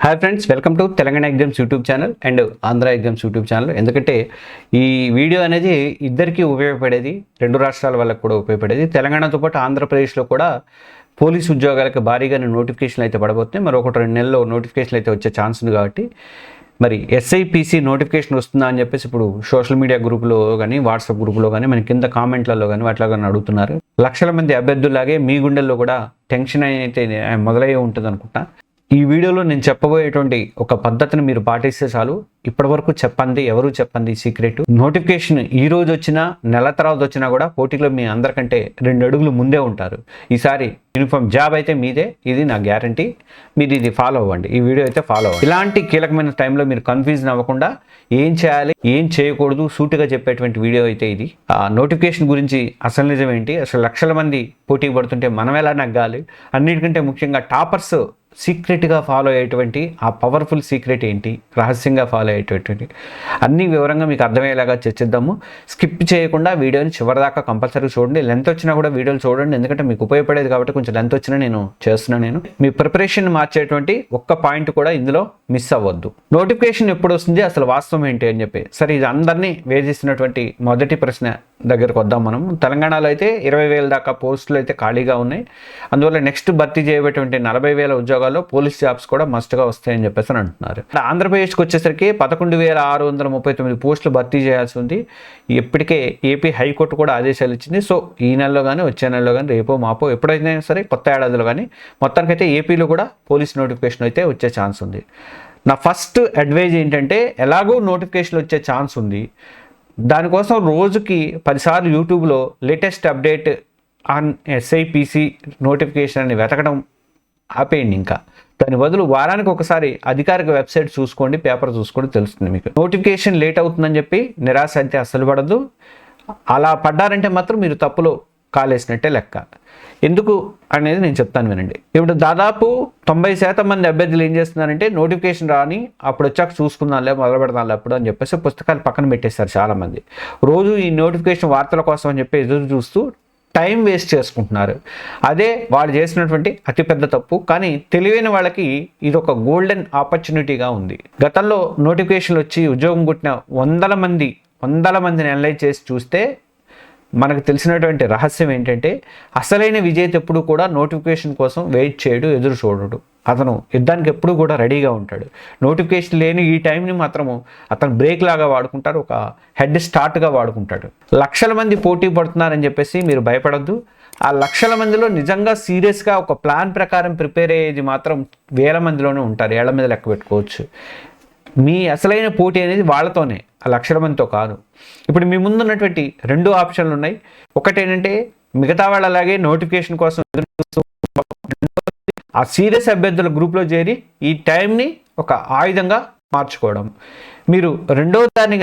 Hi friends, welcome to Telangana exams YouTube channel and Andhra exams YouTube channel. ఎందుకంటే ఈ video అనేది ఇద్దరికీ ఉపయోగపడేది, రెండు రాష్ట్రాల వాళ్ళకు కూడా ఉపయోగపడేది. తెలంగాణతో పాటు ఆంధ్రప్రదేశ్లో కూడా పోలీసు ఉద్యోగాలకు భారీగానే నోటిఫికేషన్లు అయితే పడబోతున్నాయి. మరి 1-2 నెలల్లో నోటిఫికేషన్లు అయితే వచ్చే ఛాన్స్ ఉంది. కాబట్టి మరి ఎస్ఐపిసి నోటిఫికేషన్ వస్తుందా అని చెప్పేసి ఇప్పుడు సోషల్ మీడియా గ్రూపులో కానీ, వాట్సాప్ గ్రూపులో కానీ, మన కింద కామెంట్లలో కానీ వాటిలో కానీ అడుగుతున్నారు. లక్షల మంది అభ్యర్థుల్లాగే మీ గుండెల్లో కూడా టెన్షన్ అయితే మొదలయ్యే ఉంటుంది అనుకుంటా. ఈ వీడియోలో నేను చెప్పబోయేటువంటి ఒక పద్ధతిని మీరు పాటిస్తే చాలు. ఇప్పటివరకు ఎవరు చెప్పండి సీక్రెట్. నోటిఫికేషన్ ఈ రోజు వచ్చినా, నెల తర్వాత వచ్చినా కూడా పోటీలో మీ అందరికంటే 2 అడుగులు ముందే ఉంటారు. ఈసారి యూనిఫామ్ జాబ్ అయితే మీదే, ఇది నా గ్యారంటీ. మీరు ఇది ఫాలో అవ్వండి, ఈ వీడియో అయితే ఫాలో అవ్వండి. ఇలాంటి కీలకమైన టైంలో మీరు కన్ఫ్యూజన్ అవ్వకుండా ఏం చేయాలి, ఏం చేయకూడదు సూటిగా చెప్పేటువంటి వీడియో అయితే ఇది. ఆ నోటిఫికేషన్ గురించి అసలు నిజం ఏంటి, అసలు లక్షల మంది పోటీ పడుతుంటే మనం ఎలా నగ్గాలి, అన్నిటికంటే ముఖ్యంగా టాపర్స్ సీక్రెట్గా ఫాలో అయ్యేటువంటి ఆ పవర్ఫుల్ సీక్రెట్ ఏంటి, రహస్యంగా ఫాలో అయ్యేటటువంటి అన్ని వివరంగా మీకు అర్థమయ్యేలాగా చర్చిద్దాము. స్కిప్ చేయకుండా వీడియోని చివరిదాకా కంపల్సరీ చూడండి. లెంత్ వచ్చినా కూడా వీడియోలు చూడండి, ఎందుకంటే మీకు ఉపయోగపడేది కాబట్టి. కొంచెం లెంత్ వచ్చినా నేను చేస్తున్నాను. మీ ప్రిపరేషన్ మార్చేటువంటి ఒక్క పాయింట్ కూడా ఇందులో మిస్ అవ్వద్దు. నోటిఫికేషన్ ఎప్పుడు వస్తుంది, అసలు వాస్తవం ఏంటి అని చెప్పి. సరే, ఇది అందరినీ వేధిస్తున్నటువంటి మొదటి ప్రశ్న దగ్గరకు వద్దాం మనం. తెలంగాణలో అయితే 20,000 దాకా పోస్టులు అయితే ఖాళీగా ఉన్నాయి. అందువల్ల నెక్స్ట్ భర్తీ చేయబడేటువంటి 40,000 ఉద్యోగాల్లో పోలీస్ జాబ్స్ కూడా మస్ట్గా వస్తాయని చెప్పేసి అంటున్నారు. ఆంధ్రప్రదేశ్కి వచ్చేసరికి 11,639 పోస్టులు భర్తీ చేయాల్సి ఉంది. ఇప్పటికే ఏపీ హైకోర్టు కూడా ఆదేశాలు ఇచ్చింది. సో ఈ నెలలో కానీ, వచ్చే నెలలో కానీ, రేపో మాపో ఎప్పుడైనా సరే కొత్త ఏడాదిలో కానీ మొత్తానికైతే ఏపీలో కూడా పోలీస్ నోటిఫికేషన్ అయితే వచ్చే ఛాన్స్ ఉంది. నా ఫస్ట్ అడ్వైజ్ ఏంటంటే, ఎలాగో నోటిఫికేషన్ వచ్చే ఛాన్స్ ఉంది, దానికోసం రోజుకి 10 సార్లు యూట్యూబ్లో latest update on SIPC notification అని వెతకడం ఆపేయండి. ఇంకా దాని బదులు వారానికి ఒకసారి అధికారిక వెబ్సైట్ చూసుకోండి, పేపర్ చూసుకోండి, తెలుస్తుంది మీకు. నోటిఫికేషన్ లేట్ అవుతుందని చెప్పి నిరాశ అయితే అస్సలు పడద్దు. అలా పడ్డారంటే మాత్రం మీరు తప్పులో కాలేసినట్టే లెక్క. ఎందుకు అనేది నేను చెప్తాను వినండి. ఇప్పుడు దాదాపు 90% మంది అభ్యర్థులు ఏం చేస్తున్నారంటే, నోటిఫికేషన్ రాని అప్పుడు వచ్చాక చూసుకుందాంలే, మొదలు పెడదాంలే అప్పుడు అని చెప్పేసి పుస్తకాలు పక్కన పెట్టేస్తారు చాలామంది. రోజు ఈ నోటిఫికేషన్ వార్తల కోసం అని చెప్పి ఎదురు చూస్తూ టైం వేస్ట్ చేసుకుంటున్నారు. అదే వాళ్ళు చేసినటువంటి అతిపెద్ద తప్పు. కానీ తెలివైన వాళ్ళకి ఇది ఒక గోల్డెన్ ఆపర్చునిటీగా ఉంది. గతంలో నోటిఫికేషన్లు వచ్చి ఉద్యోగం కొట్టిన వందల మందిని అనలైజ్ చేసి చూస్తే మనకు తెలిసినటువంటి రహస్యం ఏంటంటే, అసలైన విజేత ఎప్పుడు కూడా నోటిఫికేషన్ కోసం వెయిట్ చేయడు, ఎదురు చూడడు. అతను యుద్ధానికి ఎప్పుడు కూడా రెడీగా ఉంటాడు. నోటిఫికేషన్ లేని ఈ టైంని మాత్రము అతను బ్రేక్ లాగా వాడుకుంటాడు, ఒక హెడ్ స్టార్ట్గా వాడుకుంటాడు. లక్షల మంది పోటీ పడుతున్నారని చెప్పేసి మీరు భయపడద్దు. ఆ లక్షల మందిలో నిజంగా సీరియస్గా ఒక ప్లాన్ ప్రకారం ప్రిపేర్ అయ్యేది మాత్రం 1000 మందిలోనే ఉంటారు. 7 మీద లెక్క పెట్టుకోవచ్చు. మీ అసలైన పోటీ అనేది వాళ్ళతోనే, ఆ లక్షల మందితో కాదు. ఇప్పుడు మీ ముందున్నటువంటి 2 ఆప్షన్లు ఉన్నాయి. ఒకటేంటంటే, మిగతా వాళ్ళలాగే నోటిఫికేషన్ కోసం ఎదురు చూస్తూ ఆ సీరియస్ అభ్యర్థుల గ్రూప్లో చేరి ఈ టైంని ఒక ఆయుధంగా మార్చుకోవడం. మీరు రెండో దాన్ని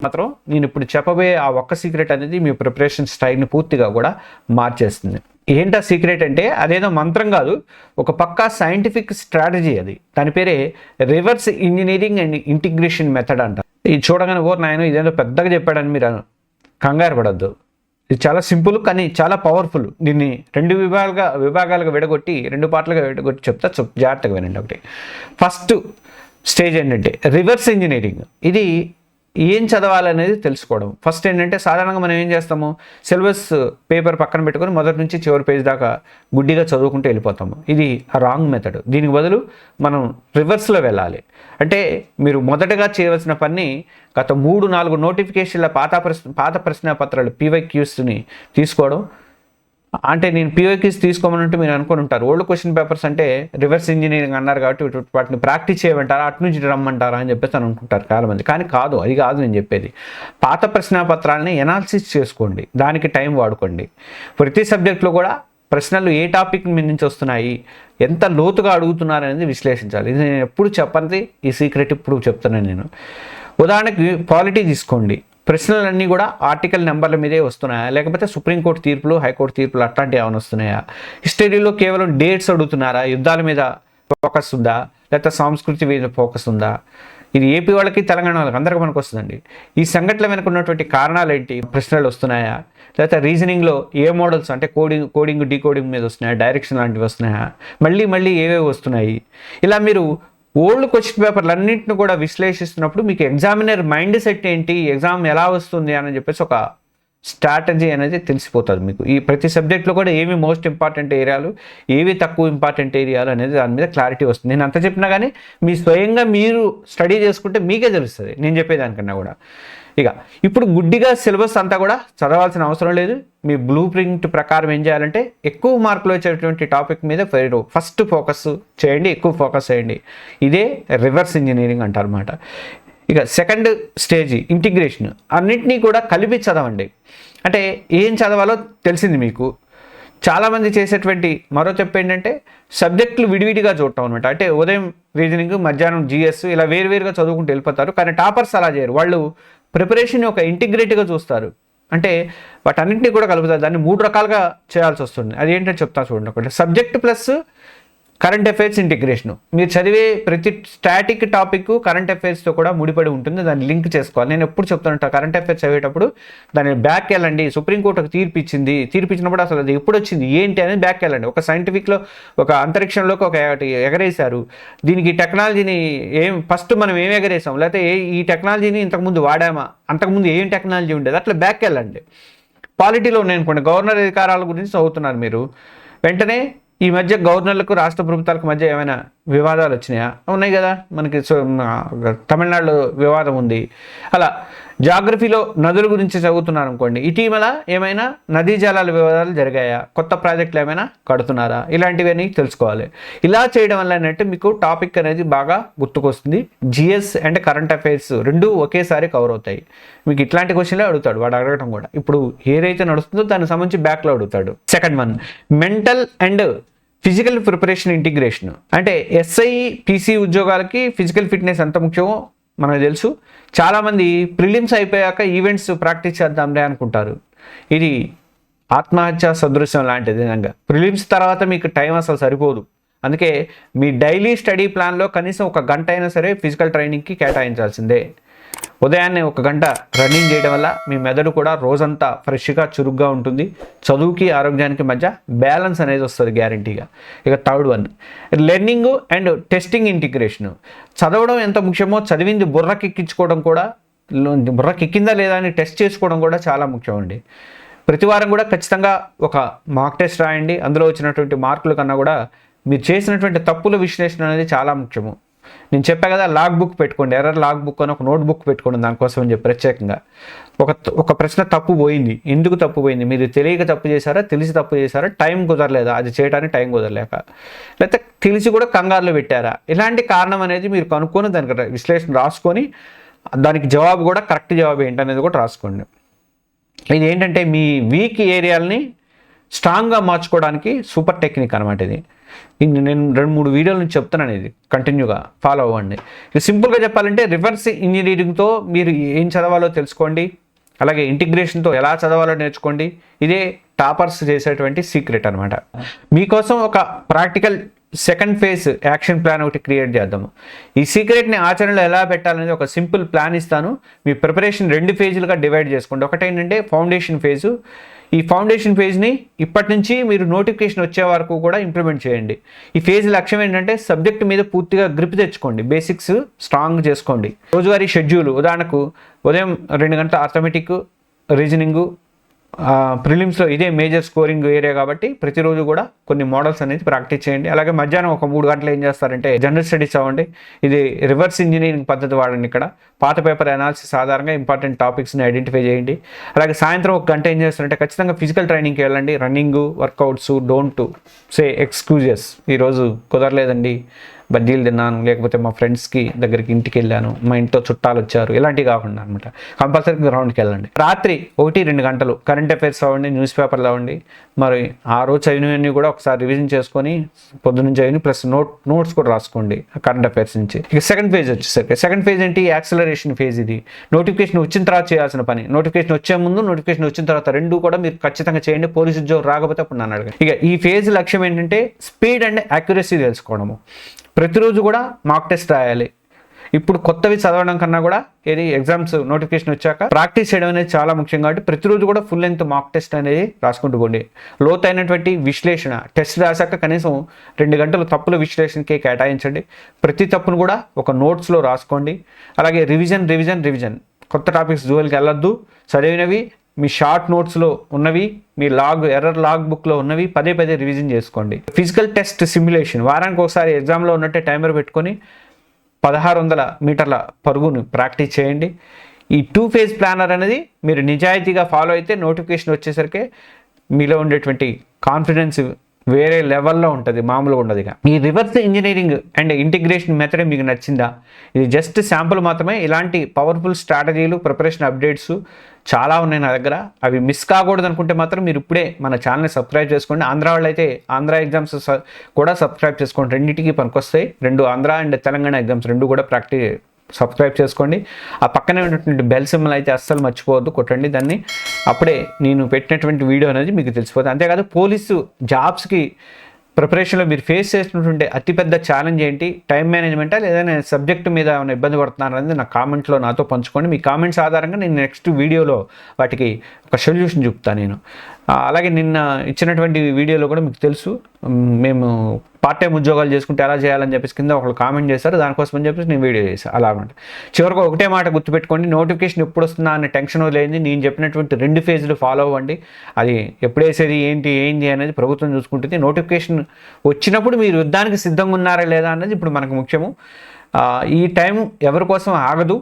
మాత్రం నేను ఇప్పుడు చెప్పబోయే ఆ ఒక్క సీక్రెట్ అనేది మీ ప్రిపరేషన్ స్టైల్ని పూర్తిగా కూడా మార్చేస్తుంది. ఏంటా సీక్రెట్ అంటే, అదేదో మంత్రం కాదు, ఒక పక్కా సైంటిఫిక్ స్ట్రాటజీ అది. దాని పేరే reverse engineering and integration method అంట. ఇది చూడగానే నాయన ఇదేదో పెద్దగా చెప్పాడని మీరు కంగారు పడద్దు. ఇది చాలా సింపుల్ కానీ చాలా పవర్ఫుల్. దీన్ని 2 విభాగాలుగా విడగొట్టి 2 పార్ట్లుగా విడగొట్టి చెప్తా, జాగ్రత్తగా వినండి. ఒకటి, ఫస్ట్ స్టేజ్ ఏంటంటే రివర్స్ ఇంజనీరింగ్. ఇది ఏం చదవాలనేది తెలుసుకోవడం. ఫస్ట్ ఏంటంటే, సాధారణంగా మనం ఏం చేస్తాము, సిలబస్ పేపర్ పక్కన పెట్టుకొని మొదటి నుంచి చివరి పేజ్ దాకా గుడ్డిగా చదువుకుంటూ వెళ్ళిపోతాము. ఇది రాంగ్ మెథడ్. దీనికి బదులు మనం రివర్స్లో వెళ్ళాలి. అంటే మీరు మొదటగా చేయవలసిన పని, గత 3-4 నోటిఫికేషన్ల పాత ప్రశ్నపత్రాలు PYQsని తీసుకోవడం. అంటే నేను PYQs తీసుకోమనంటే మీరు అనుకుని ఉంటారు, ఓల్డ్ క్వశ్చన్ పేపర్స్ అంటే రివర్స్ ఇంజనీరింగ్ అన్నారు కాబట్టి వాటిని ప్రాక్టీస్ చేయమంటారా, అటు నుంచి రమ్మంటారా అని చెప్పేసి అనుకుంటారు చాలామంది. కానీ కాదు, అది కాదు నేను చెప్పేది. పాత ప్రశ్నపత్రాలని ఎనాలిసిస్ చేసుకోండి, దానికి టైం వాడుకోండి. ప్రతి సబ్జెక్ట్లో కూడా ప్రశ్నలు ఏ టాపిక్ మీద నుంచి వస్తున్నాయి, ఎంత లోతుగా అడుగుతున్నారు అనేది విశ్లేషించాలి. ఇది నేను ఎప్పుడు చెప్పనిది, ఈ సీక్రెట్ ఇప్పుడు చెప్తున్నాను నేను. ఉదాహరణకి పాలిటీ తీసుకోండి. ప్రశ్నలన్నీ కూడా ఆర్టికల్ నెంబర్ల మీదే వస్తున్నాయా, లేకపోతే సుప్రీంకోర్టు తీర్పులు, హైకోర్టు తీర్పులు అట్లాంటివి ఏమైనా వస్తున్నాయా? హిస్టరీలో కేవలం డేట్స్ అడుగుతున్నారా, యుద్ధాల మీద ఫోకస్ ఉందా, లేకపోతే సంస్కృతి మీద ఫోకస్ ఉందా? ఇది ఏపీ వాళ్ళకి, తెలంగాణ వాళ్ళకి అందరికీ మనకు వస్తుందండి. ఈ సంఘటనల వెనుక ఉన్నటువంటి కారణాలు ఏంటి, ప్రశ్నలు వస్తున్నాయా? లేకపోతే రీజనింగ్లో ఏ మోడల్స్ అంటే కోడింగ్ డీకోడింగ్ మీద వస్తున్నాయా, డైరెక్షన్ లాంటివి వస్తున్నాయా, మళ్ళీ ఏవేవి వస్తున్నాయి? ఇలా మీరు ఓల్డ్ క్వశ్చన్ పేపర్లు అన్నింటిని కూడా విశ్లేషిస్తున్నప్పుడు మీకు ఎగ్జామినర్ మైండ్ సెట్ ఏంటి, ఎగ్జామ్ ఎలా వస్తుంది అని చెప్పేసి ఒక స్ట్రాటజీ అనేది తెలిసిపోతుంది మీకు. ఈ ప్రతి సబ్జెక్ట్లో కూడా ఏవి మోస్ట్ ఇంపార్టెంట్ ఏరియాలు, ఏవి తక్కువ ఇంపార్టెంట్ ఏరియాలు అనేది దాని మీద క్లారిటీ వస్తుంది. నేను అంత చెప్పినా కానీ మీ స్వయంగా మీరు స్టడీ చేసుకుంటే మీకే తెలుస్తుంది నేను చెప్పేదానికన్నా కూడా. ఇక ఇప్పుడు గుడ్డిగా సిలబస్ అంతా కూడా చదవాల్సిన అవసరం లేదు. మీ బ్లూ ప్రింట్ ప్రకారం ఏం చేయాలంటే ఎక్కువ మార్కులు వచ్చేటువంటి టాపిక్ మీద ఫస్ట్ ఫోకస్ చేయండి, ఎక్కువ ఫోకస్ చేయండి. ఇదే రివర్స్ ఇంజనీరింగ్ అంటారన్నమాట. ఇక సెకండ్ స్టేజ్ ఇంటిగ్రేషన్, అన్నింటినీ కూడా కలిపి చదవండి. అంటే ఏం చదవాలో తెలిసింది మీకు. చాలామంది చేసేటువంటి మరో తప్పు ఏంటంటే సబ్జెక్టులు విడివిడిగా చూడటం అనమాట. అంటే ఉదయం రీజనింగ్, మధ్యాహ్నం జిఎస్ ఇలా వేరువేరుగా చదువుకుంటూ వెళ్ళిపోతారు. కానీ టాపర్స్ అలా చేయరు. వాళ్ళు ప్రిపరేషన్ ఒక ఇంటిగ్రేట్గా చూస్తారు. అంటే వాటన్నింటినీ కూడా కలుపుతారు. దాన్ని 3 రకాలుగా చేయాల్సి వస్తుంది. అది ఏంటంటే చెప్తా చూడండి. ఒకటి subject plus current affairs integration. మీరు చదివే ప్రతి స్టాటిక్ టాపిక్ కరెంట్ అఫైర్స్తో కూడా ముడిపడి ఉంటుంది. దాన్ని లింక్ చేసుకోవాలి. నేను ఎప్పుడు చెప్తానంట, కరెంట్ అఫైర్స్ చదివేటప్పుడు దాన్ని బ్యాక్ వెళ్ళండి. సుప్రీంకోర్టు ఒక తీర్పు ఇచ్చినప్పుడు అసలు అది ఎప్పుడు వచ్చింది ఏంటి అనేది బ్యాక్ వెళ్ళండి. ఒక సైంటిఫిక్లో ఒక అంతరిక్షంలోకి ఒక ఎగరేశారు, దీనికి టెక్నాలజీని ఫస్ట్ మనం ఏం ఎగరేసాం, లేకపోతే ఈ టెక్నాలజీని ఇంతకుముందు వాడామా, అంతకుముందు ఏం టెక్నాలజీ ఉండేది, అట్లా బ్యాక్ వెళ్ళండి. పాలిటీలో నేను కొన్ని గవర్నర్ అధికారాల గురించి చదువుతున్నారు మీరు, వెంటనే ఈ మధ్య గవర్నర్లకు రాష్ట్ర ప్రభుత్వాలకు మధ్య ఏమైనా వివాదాలు వచ్చినాయా? ఉన్నాయి కదా, మనకి తమిళనాడులో వివాదం ఉంది. అలా జాగ్రఫీలో నదుల గురించి చదువుతున్నారు అనుకోండి, ఇటీవల ఏమైనా నదీ జలాల వివాదాలు జరిగాయా, కొత్త ప్రాజెక్టులు ఏమైనా కడుతున్నారా, ఇలాంటివన్నీ తెలుసుకోవాలి. ఇలా చేయడం వల్ల ఏంటంటే మీకు టాపిక్ అనేది బాగా గుర్తుకొస్తుంది. జిఎస్ అండ్ కరెంట్ అఫైర్స్ రెండూ ఒకేసారి కవర్ అవుతాయి. మీకు ఇట్లాంటి క్వశ్చన్లే అడుగుతాడు వాడు, అడగడం కూడా. ఇప్పుడు ఏదైతే నడుస్తుందో దానికి సంబంధించి బ్యాక్లో అడుగుతాడు. Second one mental and physical preparation integration. అంటే ఎస్ఐ పీసీ ఉద్యోగాలకి ఫిజికల్ ఫిట్నెస్ ఎంత ముఖ్యమో మనకు తెలుసు. చాలామంది ప్రిలిమ్స్ అయిపోయాక ఈవెంట్స్ ప్రాక్టీస్ చేద్దాంలే అనుకుంటారు. ఇది ఆత్మహత్య సదృశ్యం లాంటిది. నిజంగా ప్రిలిమ్స్ తర్వాత మీకు టైం అసలు సరిపోదు. అందుకే మీ డైలీ స్టడీ ప్లాన్లో కనీసం 1 గంట అయినా సరే ఫిజికల్ ట్రైనింగ్కి కేటాయించాల్సిందే. ఉదయాన్నే 1 గంట రన్నింగ్ చేయడం వల్ల మీ మెదడు కూడా రోజంతా ఫ్రెష్గా చురుగ్గా ఉంటుంది. చదువుకి ఆరోగ్యానికి మధ్య బ్యాలెన్స్ అనేది వస్తుంది గ్యారంటీగా. ఇక third one learning and testing integration. చదవడం ఎంత ముఖ్యమో చదివింది బుర్రకెక్కించుకోవడం కూడా, బుర్రకెక్కిందా లేదా అని టెస్ట్ చేసుకోవడం కూడా చాలా ముఖ్యం అండి. ప్రతి వారం కూడా ఖచ్చితంగా ఒక మాక్ టెస్ట్ రాయండి. అందులో వచ్చినటువంటి మార్కుల కన్నా కూడా మీరు చేసినటువంటి తప్పుల విశ్లేషణ అనేది చాలా ముఖ్యము. నేను చెప్పా కదా, లాగ్ బుక్ పెట్టుకోండి, ఎర్రర్ లాగ్ బుక్ అని ఒక నోట్ బుక్ పెట్టుకోండి. దానికోసం అని చెప్పి ప్రత్యేకంగా ఒక ప్రశ్న తప్పు పోయింది, ఎందుకు తప్పు పోయింది, మీరు తెలియక తప్పు చేశారా, తెలిసి తప్పు చేశారా, టైం కుదరలేదా, అది చేయడానికి టైం కుదరలేక, లేకపోతే తెలిసి కూడా కంగారులో పెట్టారా, ఇలాంటి కారణం అనేది మీరు కనుక్కొని దానికి విశ్లేషణ రాసుకొని దానికి జవాబు కూడా కరెక్ట్ జవాబు ఏంటనేది కూడా రాసుకోండి. ఇది ఏంటంటే మీ వీక్ ఏరియాలని స్ట్రాంగ్గా మార్చుకోవడానికి సూపర్ టెక్నిక్ అనమాట. ఇది నేను 2-3 వీడియోల నుంచి చెప్తున్నాను, ఇది కంటిన్యూగా ఫాలో అవ్వండి. ఇది సింపుల్గా చెప్పాలంటే రివర్స్ ఇంజనీరింగ్తో మీరు ఏం చదవాలో తెలుసుకోండి, అలాగే ఇంటిగ్రేషన్తో ఎలా చదవాలో నేర్చుకోండి. ఇదే టాపర్స్ చేసేటువంటి సీక్రెట్ అనమాట. మీకోసం ఒక practical second phase action plan ఒకటి క్రియేట్ చేద్దాము. ఈ సీక్రెట్ని ఆచరణలో ఎలా పెట్టాలనేది ఒక సింపుల్ ప్లాన్ ఇస్తాను. మీ ప్రిపరేషన్ 2 ఫేజులుగా డివైడ్ చేసుకోండి. ఒకటి ఏంటంటే ఫౌండేషన్ ఫేజు. ఈ ఫౌండేషన్ ఫేజ్ని ఇప్పటి నుంచి మీరు నోటిఫికేషన్ వచ్చే వరకు కూడా ఇంప్లిమెంట్ చేయండి. ఈ ఫేజ్ లక్ష్యం ఏంటంటే సబ్జెక్ట్ మీద పూర్తిగా గ్రిప్ తెచ్చుకోండి, బేసిక్స్ స్ట్రాంగ్ చేసుకోండి. రోజువారీ షెడ్యూల్, ఉదాహరణకు ఉదయం 2 గంటల అర్థమెటిక్, రీజనింగు, ప్రిలిమ్స్లో ఇదే మేజర్ స్కోరింగ్ ఏరియా కాబట్టి ప్రతిరోజు కూడా కొన్ని మోడల్స్ అనేది ప్రాక్టీస్ చేయండి. అలాగే మధ్యాహ్నం ఒక 3 గంటలు ఏం చేస్తారంటే జనరల్ స్టడీస్ అవ్వండి. ఇది రివర్స్ ఇంజనీరింగ్ పద్ధతి వాడండి. ఇక్కడ పాత పేపర్ అనాలిసిస్ ఆధారంగా ఇంపార్టెంట్ టాపిక్స్ని ఐడెంటిఫై చేయండి. అలాగే సాయంత్రం 1 గంట ఏం చేస్తారంటే ఖచ్చితంగా ఫిజికల్ ట్రైనింగ్కి వెళ్ళండి. Running, workouts, don't say excuses. ఈరోజు కుదరలేదండి, బజ్జీలు తిన్నాను, లేకపోతే మా ఫ్రెండ్స్కి దగ్గరికి ఇంటికి వెళ్ళాను, మా ఇంట్లో చుట్టాలు వచ్చారు, ఇలాంటివి కాకుండా అనమాట. కంపల్సరీ గ్రౌండ్కి వెళ్ళండి. రాత్రి 1-2 గంటలు కరెంట్ అఫైర్స్ అవ్వండి, న్యూస్ పేపర్లు అవ్వండి. మరి ఆ రోజు చదివినవన్నీ కూడా ఒకసారి రివిజన్ చేసుకొని పొద్దున్నుంచి చదివి ప్లస్ నోట్స్ కూడా రాసుకోండి కరెంట్ అఫైర్స్ నుంచి. ఇక సెకండ్ ఫేజ్ వచ్చేసరికి, సెకండ్ ఫేజ్ ఏంటి, యాక్సలరేషన్ ఫేజ్. ఇది నోటిఫికేషన్ వచ్చిన తర్వాత చేయాల్సిన పని. నోటిఫికేషన్ వచ్చే ముందు, నోటిఫికేషన్ వచ్చిన తర్వాత 2 కూడా మీరు ఖచ్చితంగా చేయండి. పోలీసు ఉద్యోగం రాకపోతే అప్పుడు నన్ను అడగండి. ఇక ఈ ఫేజ్ లక్ష్యం ఏంటంటే స్పీడ్ అండ్ యాక్యురసీ తెలుసుకోవడము. ప్రతిరోజు కూడా మాక్ టెస్ట్ రాయాలి. ఇప్పుడు కొత్తవి చదవడం కన్నా కూడా ఏది ఎగ్జామ్స్ నోటిఫికేషన్ వచ్చాక ప్రాక్టీస్ చేయడం అనేది చాలా ముఖ్యం. కాబట్టి ప్రతిరోజు కూడా ఫుల్ లెంగ్త్ మాక్ టెస్ట్ అనేది రాసుకుంటూ పోండి. లోతైనటువంటి విశ్లేషణ టెస్ట్ రాశాక కనీసం 2 గంటలు తప్పుల విశ్లేషణకే కేటాయించండి. ప్రతి తప్పును కూడా ఒక నోట్స్లో రాసుకోండి. అలాగే రివిజన్ కొత్త టాపిక్స్ జోలికి వెళ్ళొద్దు. చదివినవి మీ షార్ట్ నోట్స్లో ఉన్నవి, మీ ఎర్రర్ లాగ్ బుక్లో ఉన్నవి పదే రివిజన్ చేసుకోండి. ఫిజికల్ టెస్ట్ సిమ్యులేషన్ వారానికి ఒకసారి ఎగ్జామ్లో ఉన్నట్టే టైమర్ పెట్టుకొని 1600 మీటర్ల పరుగును ప్రాక్టీస్ చేయండి. ఈ 2 phase ప్లానర్ అనేది మీరు నిజాయితీగా ఫాలో అయితే నోటిఫికేషన్ వచ్చేసరికి మీలో ఉండేటువంటి కాన్ఫిడెన్స్ వేరే లెవెల్లో ఉంటుంది, మామూలుగా ఉండదు. ఈ reverse engineering and integration method మీకు నచ్చిందా? ఇది జస్ట్ శాంపుల్ మాత్రమే. ఇలాంటి పవర్ఫుల్ స్ట్రాటజీలు, ప్రిపరేషన్ అప్డేట్స్ చాలా ఉన్నాయి నా దగ్గర. అవి మిస్ కాకూడదు అనుకుంటే మాత్రం మీరు ఇప్పుడే మన ఛానల్ని సబ్స్క్రైబ్ చేసుకోండి. ఆంధ్ర వాళ్ళు అయితే ఆంధ్ర ఎగ్జామ్స్ కూడా సబ్స్క్రైబ్ చేసుకోండి. రెండింటికి పనికొస్తాయి. 2 ఆంధ్ర అండ్ తెలంగాణ ఎగ్జామ్స్ 2 కూడా సబ్స్క్రైబ్ చేసుకోండి. ఆ పక్కనే ఉన్నటువంటి బెల్ సింబల్ అయితే అస్సలు మర్చిపోవద్దు, కొట్టండి దాన్ని. అప్పుడే నేను పెట్టినటువంటి వీడియో అనేది మీకు తెలిసిపోతుంది. అంతేకాదు పోలీసు జాబ్స్కి ప్రిపరేషన్లో మీరు ఫేస్ చేసినటువంటి అతిపెద్ద ఛాలెంజ్ ఏంటి, టైం మేనేజ్మెంటా లేదా సబ్జెక్టు మీద ఏమైనా ఇబ్బంది పడుతున్నారనేది నా కామెంట్లో నాతో పంచుకోండి. మీ కామెంట్స్ ఆధారంగా నేను నెక్స్ట్ వీడియోలో వాటికి ఒక సొల్యూషన్ చూపుతాను నేను. అలాగే నిన్న ఇచ్చినటువంటి వీడియోలో కూడా మీకు తెలుసు, మేము పార్ట్ టైం ఉద్యోగాలు చేసుకుంటే ఎలా చేయాలని చెప్పేసి కింద ఒకళ్ళు కామెంట్ చేశారు. దానికోసం అని చెప్పేసి నేను వీడియో చేశాను. అలాగంటే చివరికి ఒకటే మాట గుర్తుపెట్టుకోండి, నోటిఫికేషన్ ఎప్పుడు వస్తుందా అనే టెన్షన్ లేని నేను చెప్పినటువంటి 2 phases ఫాలో అవ్వండి. అది ఎప్పుడు వేసేది ఏంటి అనేది ప్రభుత్వం చూసుకుంటుంది. నోటిఫికేషన్ వచ్చినప్పుడు మీరు యుద్ధానికి సిద్ధంగా ఉన్నారా లేదా అన్నది ఇప్పుడు మనకు ముఖ్యము. ఈ టైం ఎవరి కోసం ఆగదు.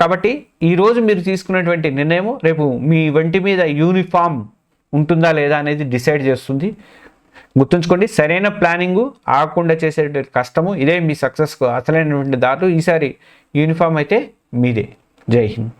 కాబట్టి ఈరోజు మీరు తీసుకున్నటువంటి నిర్ణయం రేపు మీ వంటి మీద యూనిఫామ్ ఉంటుందా లేదా అనేది డిసైడ్ చేస్తుంది. గుర్తుంచుకోండి, సరైన ప్లానింగు ఆగకుండా చేసేటువంటి కష్టము ఇదే మీ సక్సెస్కు అసలైనటువంటి దారు. ఈసారి యూనిఫామ్ అయితే మీదే. జై హింద్.